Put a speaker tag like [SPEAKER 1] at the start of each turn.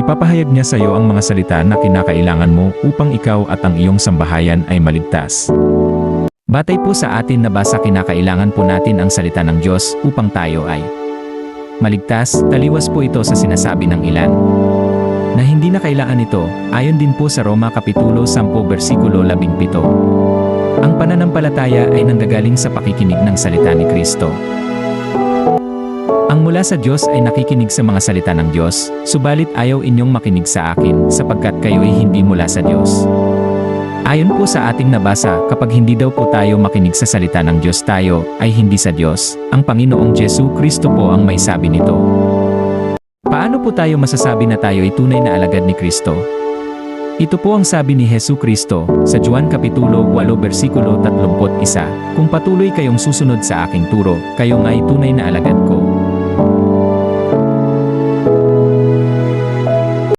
[SPEAKER 1] Ipapahayag niya sa iyo ang mga salita na kinakailangan mo upang ikaw at ang iyong sambahayan ay maligtas. Batay po sa atin na basa, kinakailangan po natin ang salita ng Diyos upang tayo ay maligtas. Taliwas po ito sa sinasabi ng ilan na hindi na kailangan ito, ayon din po sa Roma Kapitulo 10 versikulo 17. Ang pananampalataya ay nanggagaling sa pakikinig ng salita ni Kristo. Ang mula sa Diyos ay nakikinig sa mga salita ng Diyos, subalit ayaw inyong makinig sa akin sapagkat kayo'y hindi mula sa Diyos. Ayon po sa ating nabasa, kapag hindi daw po tayo makinig sa salita ng Diyos, tayo ay hindi sa Diyos. Ang Panginoong Jesu Kristo po ang may sabi nito. Paano po tayo masasabi na tayo ay tunay na alagad ni Kristo? Ito po ang sabi ni Jesu Kristo sa Juan Kapitulo 8 versikulo 31, kung patuloy kayong susunod sa aking turo, kayo nga'y tunay na alagad